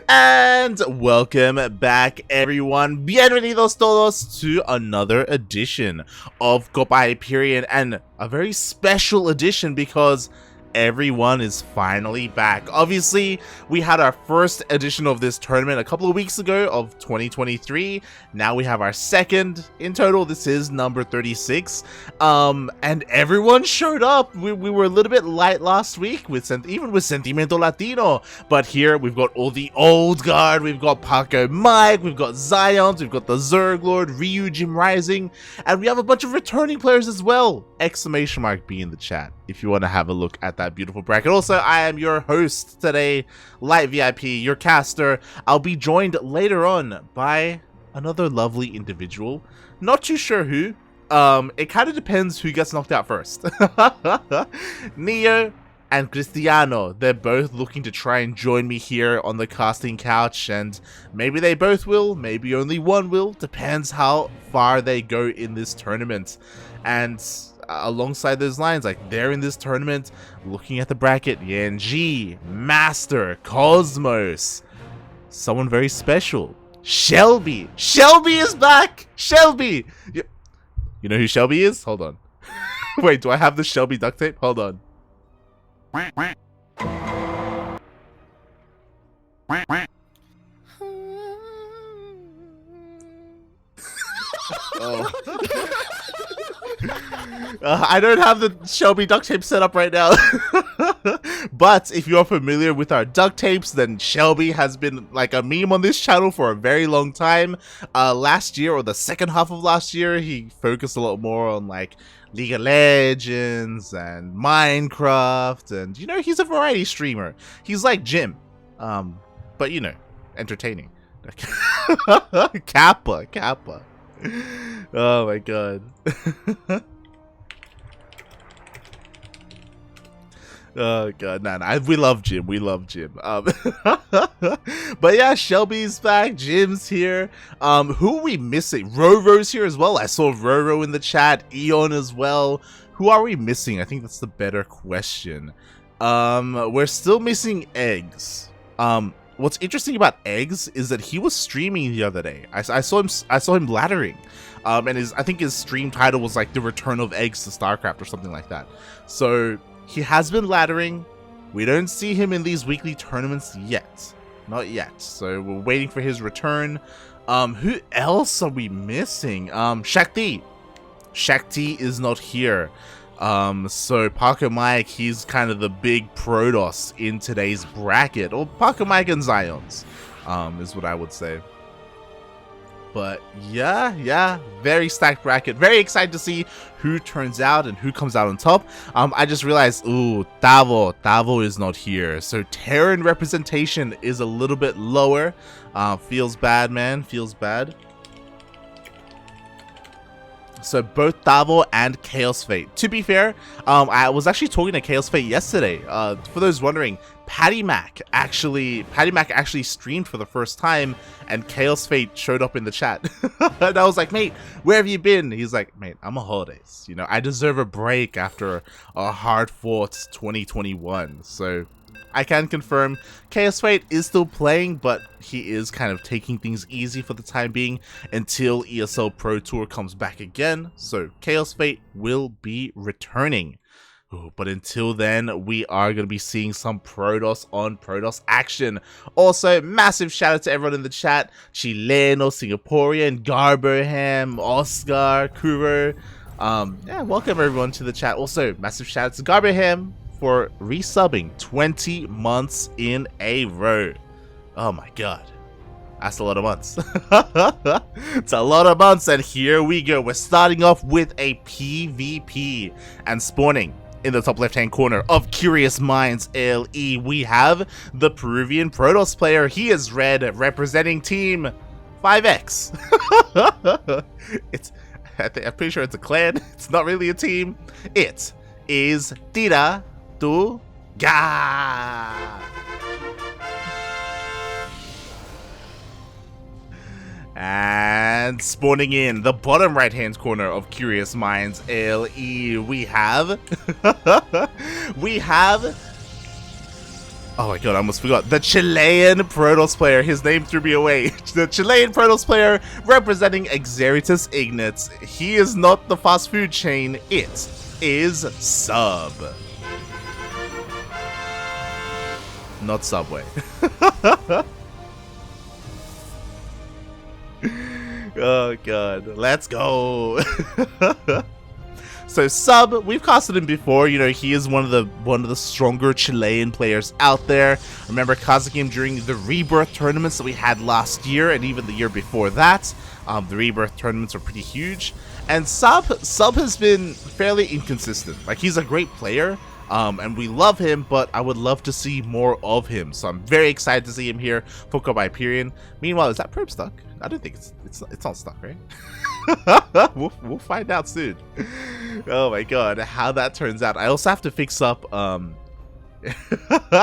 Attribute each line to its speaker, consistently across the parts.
Speaker 1: And welcome back, everyone. Bienvenidos todos to another edition of Copa Hyperion, and a very special edition because everyone is finally back. Obviously, we had our first edition of this tournament a couple of weeks ago of 2023. Now we have our second in total. This is number 36. And everyone showed up. We were a little bit light last week with even with Sentimiento Latino, but here we've got all the old guard. We've got Paco Mike, we've got Zions, we've got the Zerg Lord, Ryu Jim Rising, and we have a bunch of returning players as well. Exclamation mark B in the chat if you want to have a look at that beautiful bracket. Also, I am your host today, Light VIP, your caster. I'll be joined later on by another lovely individual. Not too sure who. It kind of depends who gets knocked out first. Neo and Cristiano, they're both looking to try and join me here on the casting couch, and maybe they both will, maybe only one will, depends how far they go in this tournament. And alongside those lines, like, they're in this tournament, looking at the bracket, Yanji, Master, Cosmos, someone very special, Shelby. Shelby is back! Shelby! You know who Shelby is? Hold on. Wait, do I have the Shelby duct tape? Hold on. Oh. I don't have the Shelby duct tape set up right now. But if you're familiar with our duct tapes, then Shelby has been like a meme on this channel for a very long time. Last year, or the second half of last year, he focused a lot more on like League of Legends and Minecraft, and you know, he's a variety streamer. He's like Jim, but you know, entertaining. Kappa. Oh my god. Oh god, nah, we love Jim, but yeah, Shelby's back, Jim's here. Who are we missing? Roro's here as well. I saw Roro in the chat, Eon as well. Who are we missing? I think that's the better question. We're still missing Eggs. What's interesting about Eggs is that he was streaming the other day. I saw him laddering. And I think his stream title was like The Return of Eggs to StarCraft or something like that. So he has been laddering. We don't see him in these weekly tournaments yet. Not yet. So we're waiting for his return. Who else are we missing? Shakti. Shakti is not here. So Paco Mike, he's kind of the big Protoss in today's bracket. Or Paco Mike and Zions, is what I would say. But yeah, very stacked bracket. Very excited to see who turns out and who comes out on top. I just realized, ooh, Tavo is not here. So Terran representation is a little bit lower. Feels bad, man, feels bad. So both Tavo and Chaos Fate. To be fair, I was actually talking to Chaos Fate yesterday. For those wondering, Patty Mac actually streamed for the first time, and Chaos Fate showed up in the chat. And I was like, mate, where have you been? He's like, mate, I'm on holidays. You know, I deserve a break after a hard-fought 2021. So I can confirm Chaos Fate is still playing, but he is kind of taking things easy for the time being until ESL Pro Tour comes back again. So Chaos Fate will be returning. Ooh, but until then, we are going to be seeing some Protoss on Protoss action. Also, massive shout out to everyone in the chat. Chileno, Singaporean, Garberham, Oscar, Kuro. Yeah, welcome everyone to the chat. Also, massive shout out to Garberham for resubbing 20 months in a row. Oh my god, that's a lot of months. It's a lot of months, and here we go. We're starting off with a PvP, and spawning in the top left hand corner of Curious Minds LE, we have the Peruvian Protoss player. He is red, representing team 5X. I'm pretty sure it's a clan. It's not really a team. It is Tiratuga. And spawning in the bottom right hand corner of Curious Minds LE, we have Oh my god, I almost forgot. The Chilean Protoss player. His name threw me away. The Chilean Protoss player representing Exeritus Ignatz. He is not the fast food chain. It is sUb. Not Subway. Oh god. Let's go. So sUb, we've casted him before. You know, he is one of the stronger Chilean players out there. Remember casting him during the Rebirth tournaments that we had last year and even the year before that. The Rebirth tournaments are pretty huge. And sUb has been fairly inconsistent. Like, he's a great player, and we love him, but I would love to see more of him. So I'm very excited to see him here for Copa Hyperion. Meanwhile, is that probe stuck? I don't think it's not stuck, right? we'll find out soon. Oh my god, how that turns out. I also have to fix up I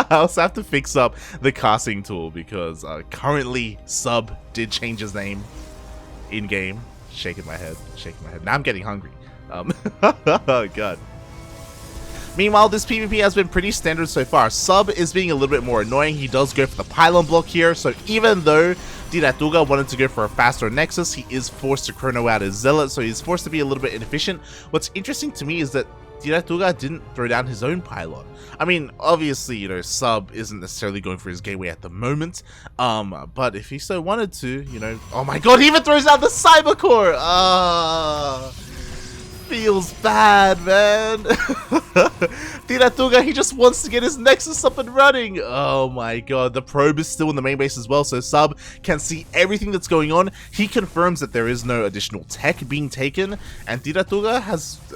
Speaker 1: also have to fix up the casting tool because currently sUb did change his name in game. Shaking my head. Now I'm getting hungry. Oh god. Meanwhile, this PvP has been pretty standard so far. sUb is being a little bit more annoying. He does go for the pylon block here, so even though Tiratuga wanted to go for a faster Nexus, he is forced to chrono out his Zealot, so he's forced to be a little bit inefficient. What's interesting to me is that Tiratuga didn't throw down his own pylon. I mean, obviously, you know, sUb isn't necessarily going for his gateway at the moment, but if he so wanted to, you know... Oh my god, he even throws out the Cyber Core! Feels bad, man. Tiratuga, he just wants to get his Nexus up and running. Oh my god, the probe is still in the main base as well, so sUb can see everything that's going on. He confirms that there is no additional tech being taken, and Tiratuga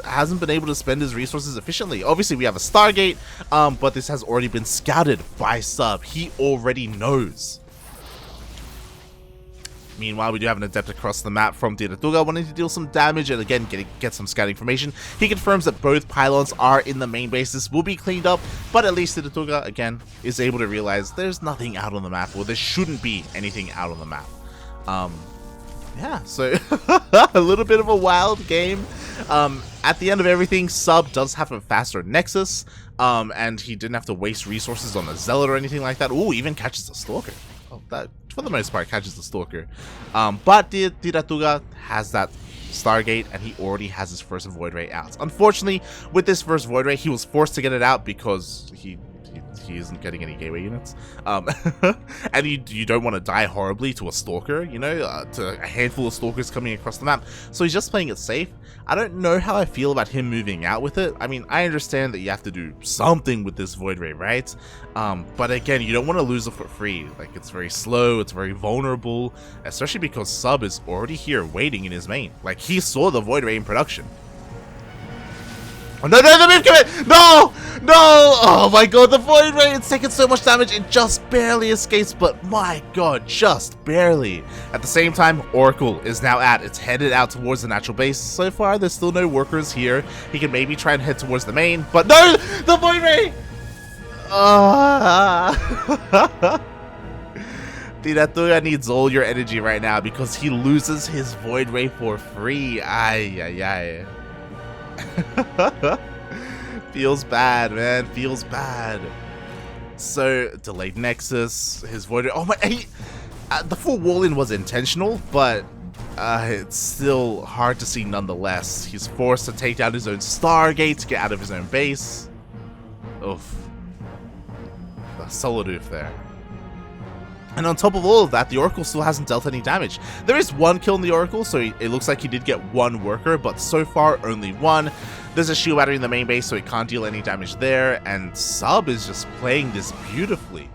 Speaker 1: hasn't been able to spend his resources efficiently. Obviously, we have a Stargate, but this has already been scouted by sUb. He already knows. Meanwhile, we do have an adept across the map from Tiratuga wanting to deal some damage and again get some scout information. He confirms that both pylons are in the main base. This will be cleaned up, but at least Tiratuga again is able to realize there's nothing out on the map, or there shouldn't be anything out on the map. Yeah, so a little bit of a wild game. At the end of everything, sUb does have a faster Nexus, and he didn't have to waste resources on a Zealot or anything like that. Ooh, even catches a Stalker. Oh, that for the most part catches the Stalker. But Tiratuga has that Stargate, and he already has his first Void Ray out. Unfortunately, with this first Void Ray, he was forced to get it out because he isn't getting any gateway units. And you don't want to die horribly to a Stalker, you know, to a handful of Stalkers coming across the map. So he's just playing it safe. I don't know how I feel about him moving out with it. I mean, I understand that you have to do something with this Void Ray, right? But again, you don't want to lose it for free. Like, it's very slow, it's very vulnerable, especially because sUb is already here waiting in his main. Like, he saw the Void Ray in production. Oh, no, the move commit! No! No! Oh my god, the Void Ray, it's taken so much damage, it just barely escapes, but my god, just barely. At the same time, Oracle is now it's headed out towards the natural base. So far, there's still no workers here. He can maybe try and head towards the main, but no! The Void Ray! Tiratuga needs all your energy right now because he loses his Void Ray for free. Ay. Feels bad, man. Feels bad. So, delayed Nexus, his Void Ray. Oh my, the full wall-in was intentional, but it's still hard to see nonetheless. He's forced to take down his own Stargate to get out of his own base. Oof. A solid oof there. And on top of all of that, the Oracle still hasn't dealt any damage. There is one kill in the Oracle, so it looks like he did get one worker, but so far only one. There's a shield battery in the main base, so it can't deal any damage there, and sUb is just playing this beautifully.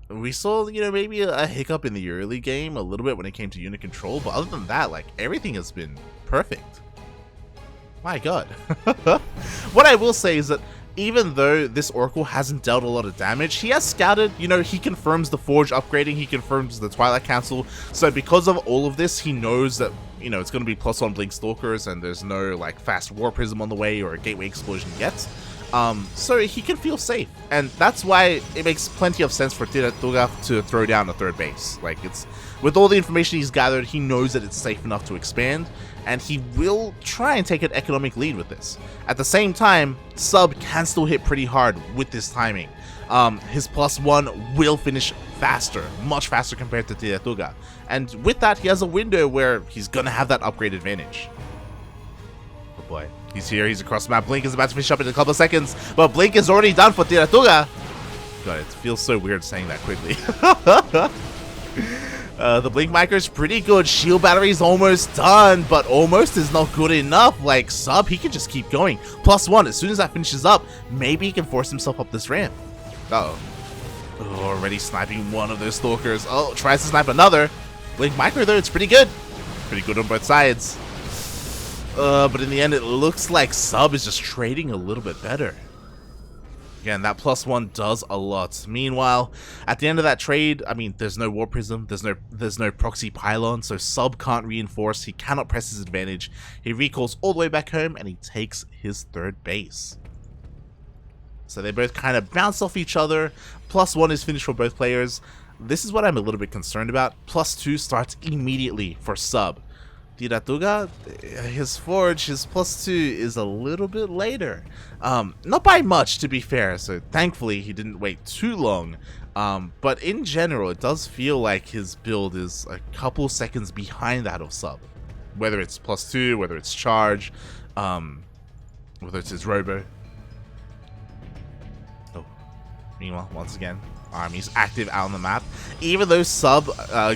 Speaker 1: We saw, you know, maybe a hiccup in the early game a little bit when it came to unit control, but other than that, like, everything has been perfect. My god. What I will say is that even though this Oracle hasn't dealt a lot of damage, he has scouted, you know, he confirms the Forge upgrading, he confirms the Twilight Council, so because of all of this, he knows that, you know, it's going to be +1 Blink Stalkers, and there's no, like, fast War Prism on the way or a Gateway Explosion yet. so he can feel safe. And that's why it makes plenty of sense for Tiratuga to throw down a third base. Like, it's with all the information he's gathered, he knows that it's safe enough to expand, and he will try and take an economic lead with this. At the same time, sUb can still hit pretty hard with this timing. His +1 will finish faster, much faster compared to Tiratuga. And with that, he has a window where he's gonna have that upgrade advantage. Oh boy. He's here, he's across the map. Blink is about to finish up in a couple of seconds, but Blink is already done for Tiratuga. God, it feels so weird saying that quickly. The Blink micro is pretty good. Shield battery is almost done, but almost is not good enough. Like, sUb, he can just keep going. +1, as soon as that finishes up, maybe he can force himself up this ramp. Uh-oh. Oh, already sniping one of those stalkers. Oh, tries to snipe another. Blink micro, though, it's pretty good. Pretty good on both sides. But in the end, it looks like sUb is just trading a little bit better. Again, that +1 does a lot. Meanwhile, at the end of that trade, I mean, there's no War Prism, there's no proxy pylon, so sUb can't reinforce, he cannot press his advantage. He recalls all the way back home, and he takes his third base. So they both kind of bounce off each other. +1 is finished for both players. This is what I'm a little bit concerned about. +2 starts immediately for sUb. Tiratuga, his forge, his +2 is a little bit later. Not by much, to be fair, so thankfully he didn't wait too long. But in general, it does feel like his build is a couple seconds behind that of sUb. Whether it's +2, whether it's charge, whether it's his robo. Oh, meanwhile, once again, army's active out on the map. Even though sUb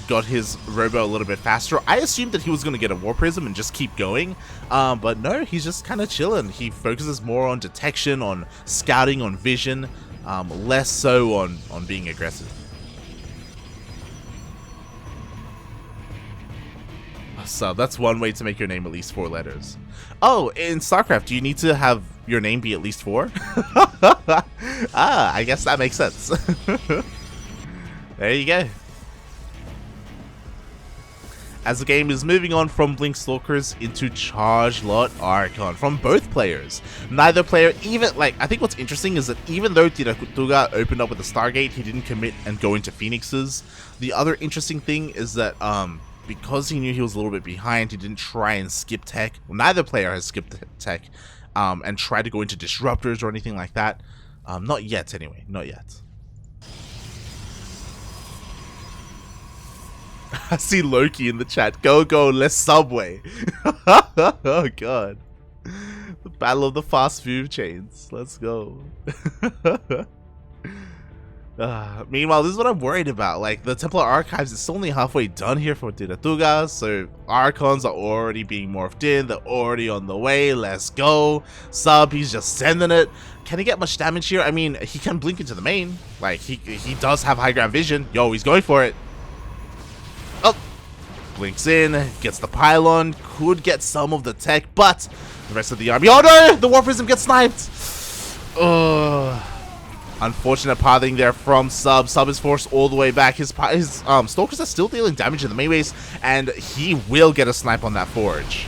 Speaker 1: got his robo a little bit faster, I assumed that he was going to get a War Prism and just keep going. But no, he's just kind of chilling. He focuses more on detection, on scouting, on vision, less so on being aggressive. sUb, that's one way to make your name at least 4 letters. Oh, in StarCraft, do you need to have your name be at least 4? I guess that makes sense. There you go. As the game is moving on from Blink Stalkers into Charge Lot Archon from both players. Neither player even, like, I think what's interesting is that even though Tiratuga opened up with the Stargate, he didn't commit and go into Phoenixes. The other interesting thing is that, because he knew he was a little bit behind, he didn't try and skip tech. Well, neither player has skipped tech and tried to go into disruptors or anything like that. Not yet, anyway. Not yet. I see Loki in the chat. Go, let's Subway. Oh, God. The battle of the fast food chains. Let's go. Meanwhile, this is what I'm worried about. Like, the Templar Archives is only halfway done here for Tiratuga, so Archons are already being morphed in. They're already on the way. Let's go. sUb, he's just sending it. Can he get much damage here? I mean, he can blink into the main. Like, he does have high ground vision. Yo, he's going for it. Oh, blinks in, gets the pylon, could get some of the tech, but the rest of the army. Oh no, the War Prism gets sniped. Unfortunate pathing there from sUb. sUb is forced all the way back. His stalkers are still dealing damage in the main base, and he will get a snipe on that forge.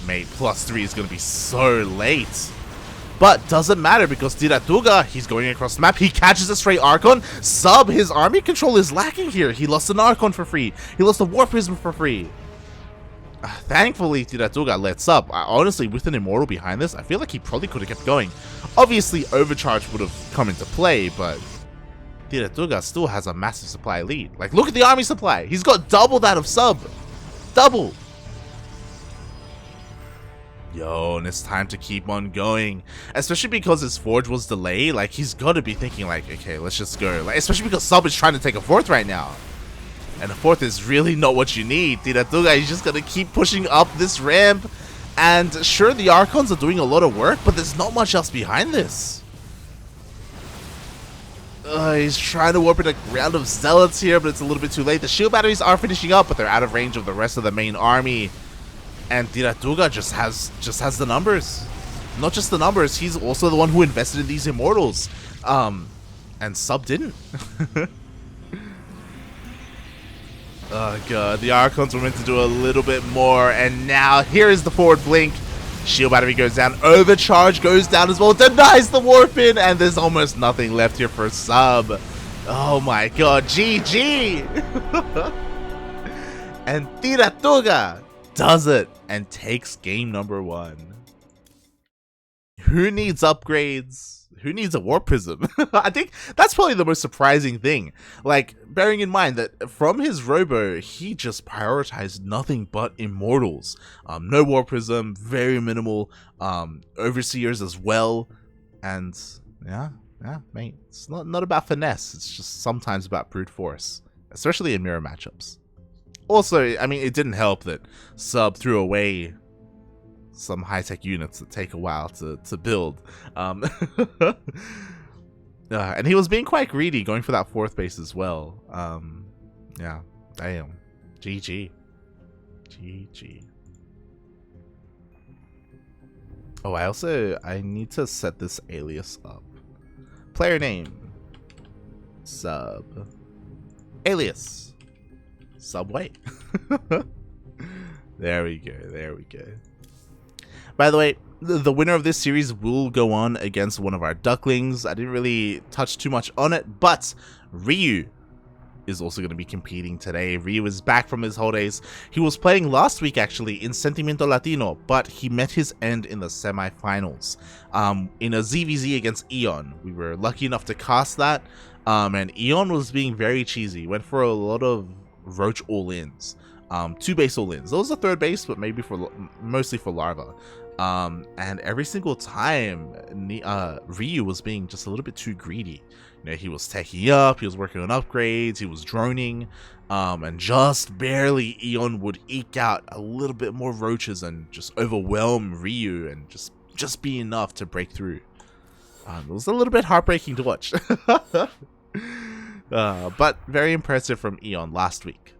Speaker 1: Mate, +3 is going to be so late. But doesn't matter because Tiratuga, he's going across the map. He catches a stray Archon. sUb, his army control is lacking here. He lost an Archon for free. He lost a War Prism for free. Thankfully, Tiratuga lets up. Honestly, with an Immortal behind this, I feel like he probably could have kept going. Obviously, Overcharge would have come into play, but Tiratuga still has a massive supply lead. Like, look at the army supply. He's got double that of sUb. Double. Yo, and it's time to keep on going. Especially because his forge was delayed. Like, he's got to be thinking, like, okay, let's just go. Like, especially because sUb is trying to take a 4th right now. And the 4th is really not what you need. Tiratuga is just going to keep pushing up this ramp. And sure, the Archons are doing a lot of work, but there's not much else behind this. He's trying to warp in a round of Zealots here, but it's a little bit too late. The shield batteries are finishing up, but they're out of range of the rest of the main army. And Tiratuga just has the numbers. Not just the numbers, he's also the one who invested in these Immortals. And sUb didn't. Oh god, the Archons were meant to do a little bit more, and now here is the forward blink. Shield battery goes down. Overcharge goes down as well. Denies the warp-in. And there's almost nothing left here for sUb. Oh my god. GG. And Tiratuga does it and takes game number 1. Who needs upgrades? Who needs a Warp Prism? I think that's probably the most surprising thing. Like, bearing in mind that from his robo, he just prioritized nothing but Immortals. No Warp Prism, very minimal Overseers as well. And yeah, mate, it's not about finesse. It's just sometimes about brute force, especially in mirror matchups. Also, I mean, it didn't help that sUb threw away some high-tech units that take a while to build. And he was being quite greedy, going for that 4th base as well. Yeah, damn. GG. GG. Oh, I need to set this alias up. Player name. sUb. Alias. Subway. There we go. There we go. By the way, the winner of this series will go on against one of our Ducklings. I didn't really touch too much on it, but Ryu is also going to be competing today. Ryu is back from his holidays. He was playing last week actually in Sentimiento Latino, but he met his end in the semi-finals in a ZVZ against Eon. We were lucky enough to cast that, and Eon was being very cheesy. Went for a lot of Roach all-ins. 2 base all-ins. That was the 3rd base, but maybe mostly for Larva. And every single time, Ryu was being just a little bit too greedy. You know, he was teching up, he was working on upgrades, he was droning, and just barely Eon would eke out a little bit more roaches and just overwhelm Ryu and just be enough to break through. It was a little bit heartbreaking to watch. But very impressive from Eon last week.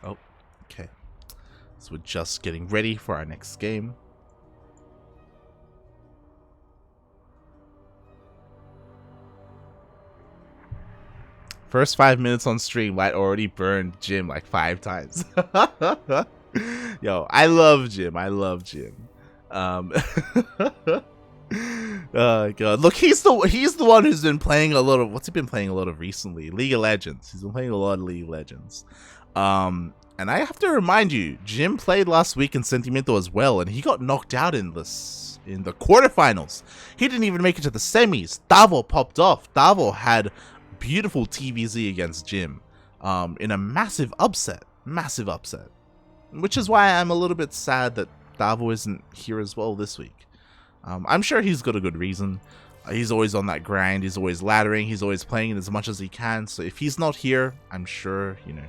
Speaker 1: Oh, okay. So we're just getting ready for our next game. First 5 minutes on stream, Light already burned Jim like 5 times. Yo, I love Jim. Oh god, look, he's the one who's been playing a lot of, what's he been playing a lot of recently? League of Legends. He's been playing a lot of League of Legends. And I have to remind you, Jim played last week in Sentimiento as well, and he got knocked out in the quarterfinals. He didn't even make it to the semis. Davo popped off. Davo had beautiful TVZ against Jim in a massive upset, which is why I'm a little bit sad that Davo isn't here as well this week. I'm sure he's got a good reason. He's always on that grind, he's always laddering, he's always playing as much as he can, so if he's not here, I'm sure, you know,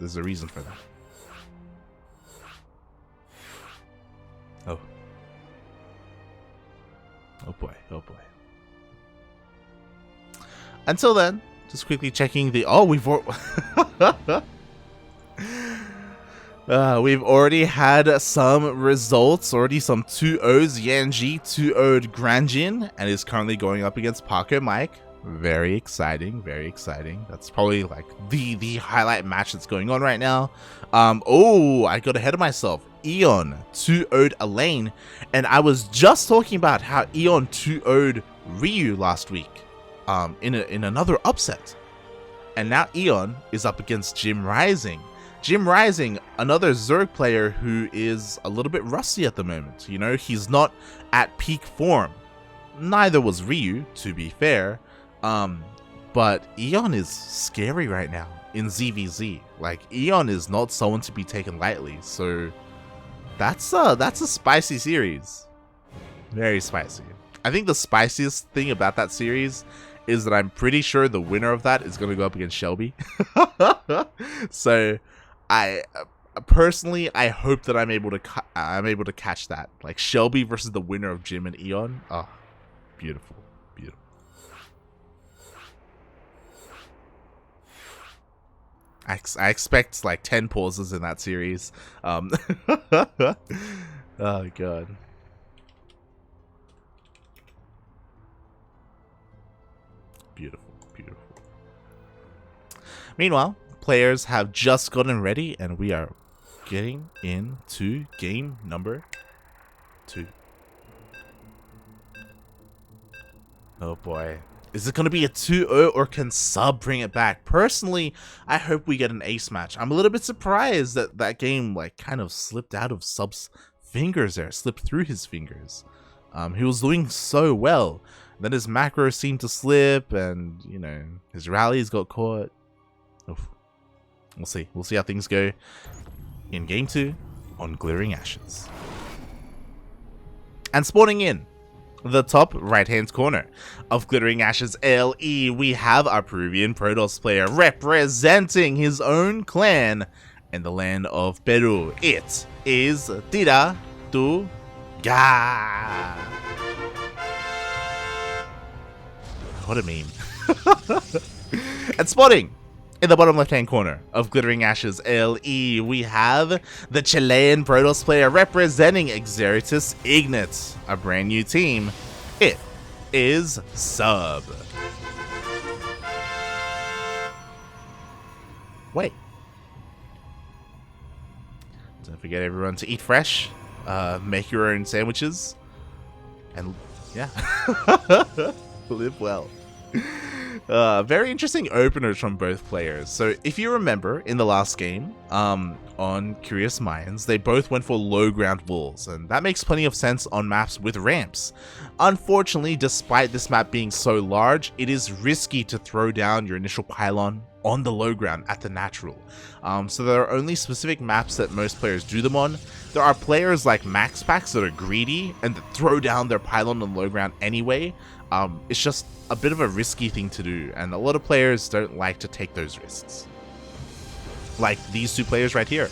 Speaker 1: there's a reason for that. Oh boy. Until then, just quickly checking the, we've already had some results, some 2-0s. Yanji 2-0'd Granjin and is currently going up against Paco Mike. Very exciting. That's probably like the highlight match that's going on right now. Oh, I got ahead of myself. Eon 2-0'd Elaine, and I was just talking about how Eon 2-0'd Ryu last week in another upset. And now Eon is up against Jim Rising. Jim Rising, another Zerg player who is a little bit rusty at the moment. You know, he's not at peak form. Neither was Ryu, to be fair. But Eon is scary right now in ZVZ. Like, Eon is not someone to be taken lightly. So that's a spicy series. Very spicy. I think the spiciest thing about that series is that I'm pretty sure the winner of that is going to go up against Shelby. So I personally, I hope that I'm able to catch that, like Shelby versus the winner of Jim and Eon. Oh, beautiful. I expect like 10 pauses in that series. Oh god. Beautiful. Meanwhile, players have just gotten ready, and we are getting into game number 2. Oh boy. Is it going to be a 2-0 or can sUb bring it back? Personally, I hope we get an ace match. I'm a little bit surprised that that game like kind of slipped out of sUb's fingers there, slipped through his fingers. He was doing so well. Then his macros seemed to slip and, you know, his rallies got caught. Oof. We'll see. We'll see how things go in game 2 on Glittering Ashes. And spawning in the top right-hand corner of Glittering Ashes LE, we have our Peruvian Protoss player representing his own clan in the land of Peru. It is Tiratuga. What a meme. And spotting in the bottom left-hand corner of Glittering Ashes LE, we have the Chilean Protoss player representing Exeritus Ignat, a brand new team. It is sUb. Wait. Don't forget everyone to eat fresh, make your own sandwiches, and yeah, live well. Very interesting openers from both players. So if you remember in the last game on Curious Minds, they both went for low ground walls, and that makes plenty of sense on maps with ramps. Unfortunately, despite this map being so large, it is risky to throw down your initial pylon on the low ground at the natural. So there are only specific maps that most players do them on. There are players like Max Packs that are greedy and that throw down their pylon on the low ground anyway. It's just a bit of a risky thing to do, and a lot of players don't like to take those risks. Like these two players right here.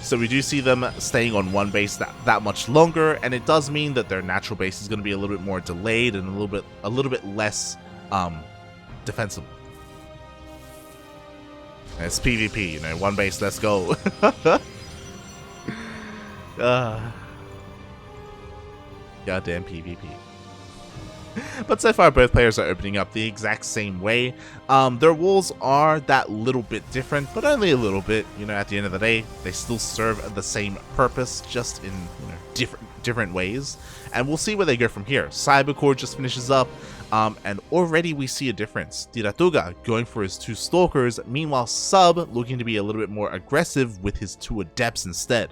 Speaker 1: So we do see them staying on one base that much longer, and it does mean that their natural base is going to be a little bit more delayed and a little bit less defensible. And it's PvP, you know, one base, let's go. Goddamn PvP. But so far, both players are opening up the exact same way. Their walls are that little bit different, but only a little bit. You know, at the end of the day, they still serve the same purpose, just in, you know, different ways. And we'll see where they go from here. Cybercore just finishes up, and already we see a difference. Tiratuga going for his 2 Stalkers, meanwhile sUb looking to be a little bit more aggressive with his 2 Adepts instead.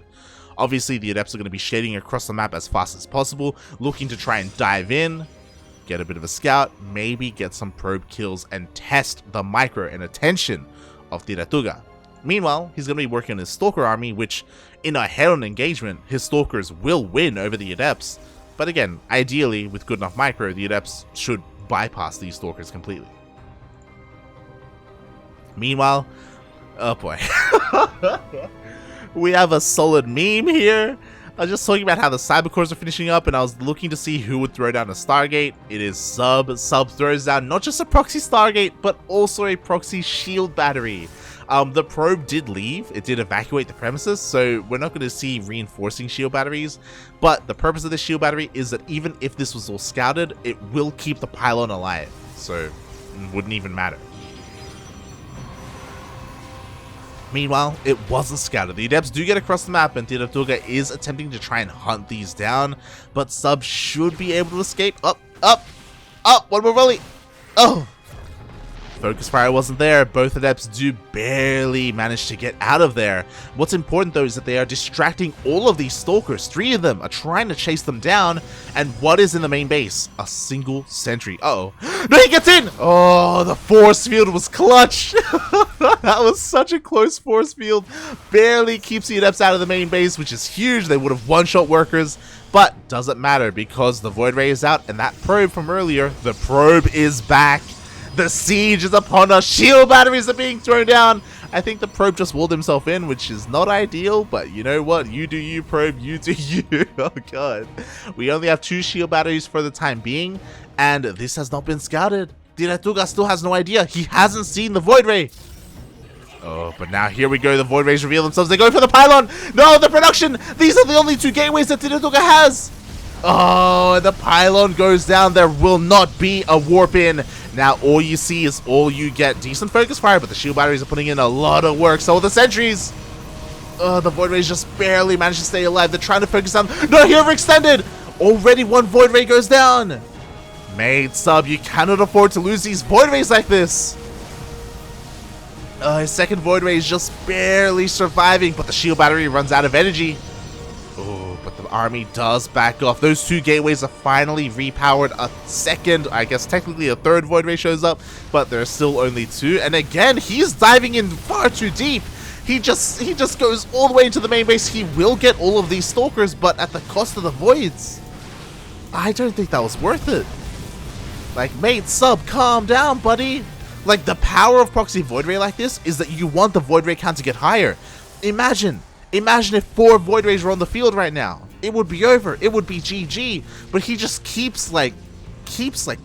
Speaker 1: Obviously, the Adepts are going to be shading across the map as fast as possible, looking to try and dive in, get a bit of a scout, maybe get some probe kills and test the micro and attention of Tiratuga. Meanwhile, he's going to be working on his Stalker army, which in a head-on engagement, his Stalkers will win over the Adepts. But again, ideally, with good enough micro, the Adepts should bypass these Stalkers completely. Meanwhile, oh boy. We have a solid meme here. I was just talking about how the Cybercores are finishing up, and I was looking to see who would throw down a Stargate. It is sUb. sUb throws down not just a proxy Stargate, but also a proxy shield battery. The probe did leave. It did evacuate the premises, so we're not going to see reinforcing shield batteries. But the purpose of the shield battery is that even if this was all scouted, it will keep the pylon alive. So it wouldn't even matter. Meanwhile, it wasn't scouted. The Adepts do get across the map, and Tiratuga is attempting to try and hunt these down, but sUb should be able to escape. Up, one more volley. Oh! Focus fire wasn't there. Both Adepts do barely manage to get out of there. What's important though is that they are distracting all of these Stalkers. 3 of them are trying to chase them down, and what is in the main base? A single sentry. Uh-oh. No, he gets in! Oh, the force field was clutch. That was such a close force field. Barely keeps the Adepts out of the main base, which is huge. They would have one-shot workers, but doesn't matter because the Void Ray is out, and that probe from earlier, the probe is back. The siege is upon us. Shield batteries are being thrown down. I think the probe just walled himself in, which is not ideal, but you know what? You do you, probe. You do you. Oh, God. We only have 2 shield batteries for the time being, and this has not been scouted. Tiratuga still has no idea. He hasn't seen the Void Ray. Oh, but now here we go. The Void Rays reveal themselves. They go for the pylon. No, the production. These are the only 2 gateways that Tiratuga has. Oh, the pylon goes down. There will not be a warp in. Now all you see is you get decent focus fire, but the shield batteries are putting in a lot of work. So the sentries, the Void Rays just barely managed to stay alive. They're trying to focus down. No, he overextended. Already one Void Ray goes down. Mate sub, you cannot afford to lose these Void Rays like this. His second Void Ray is just barely surviving, but the shield battery runs out of energy. Oh, but the army does back off. Those two gateways are finally repowered. A second, I guess technically a third Void Ray shows up, but there's still only two. And again, he's diving in far too deep. He just goes all the way into the main base. He will get all of these Stalkers, but at the cost of the Voids. I don't think that was worth it. Like, mate sub, calm down, buddy. Like, the power of proxy Void Ray like this is that you want the Void Ray count to get higher. Imagine if 4 Void Rays were on the field right now. It would be over. It would be GG. But he just keeps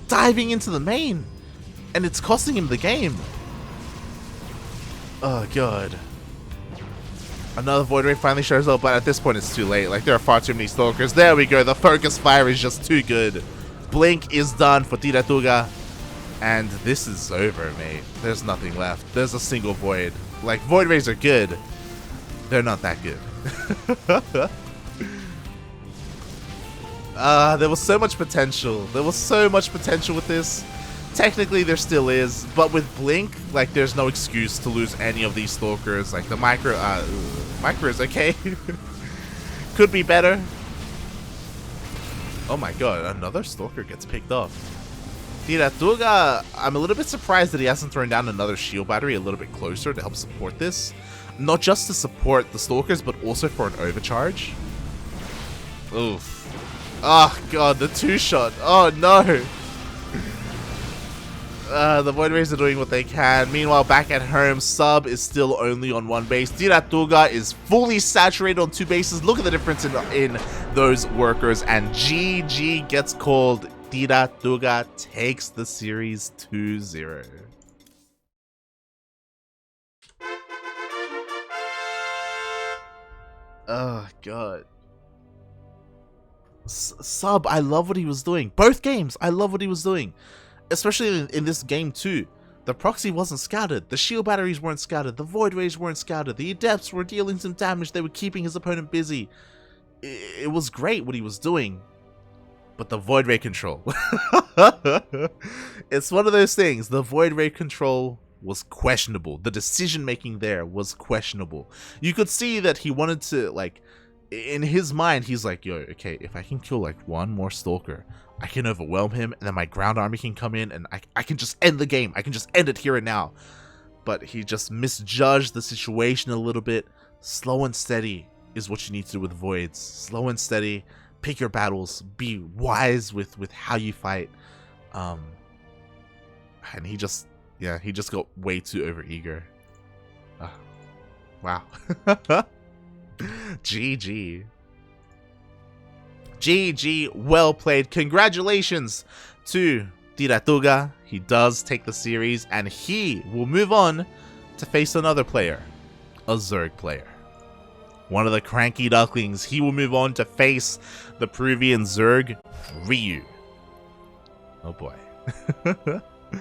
Speaker 1: diving into the main. And it's costing him the game. Oh, God. Another Void Ray finally shows up, but at this point it's too late. Like, there are far too many Stalkers. There we go. The focus fire is just too good. Blink is done for Tiratuga. And this is over, mate. There's nothing left. There's a single Void. Like, Void Rays are good. They're not that good. There was so much potential. There was so much potential with this. Technically, there still is. But with Blink, like, there's no excuse to lose any of these Stalkers. Like, the micro is okay. Could be better. Oh my god, another Stalker gets picked up. Tiratuga, I'm a little bit surprised that he hasn't thrown down another shield battery a little bit closer to help support this. Not just to support the Stalkers, but also for an overcharge. Oof. Oh god, the 2-shot. Oh no. The Void Rays are doing what they can. Meanwhile, back at home, sUb is still only on 1 base. Tiratuga is fully saturated on 2 bases. Look at the difference in those workers. And GG gets called. Tiratuga takes the series 2-0. Oh, God. sUb, I love what he was doing. Both games, I love what he was doing. Especially in this game too. The proxy wasn't scouted, the shield batteries weren't scouted, the Void Rays weren't scouted, the Adepts were dealing some damage, they were keeping his opponent busy. It was great what he was doing. But the Void Ray control. It's one of those things, the Void Ray control was questionable. The decision making there was questionable. You could see that he wanted to, like, in his mind, he's like, yo, okay, if I can kill like 1 more Stalker, I can overwhelm him, and then my ground army can come in, and I can just end the game. I can just end it here and now. But he just misjudged the situation a little bit. Slow and steady is what you need to do with Voids. Slow and steady. Pick your battles. Be wise with how you fight. And he just got way too overeager. Wow. GG. GG, well played. Congratulations to Tiratuga. He does take the series, and he will move on to face another player, a Zerg player. One of the CranKy Ducklings. He will move on to face the Peruvian Zerg, Ryu. Oh boy.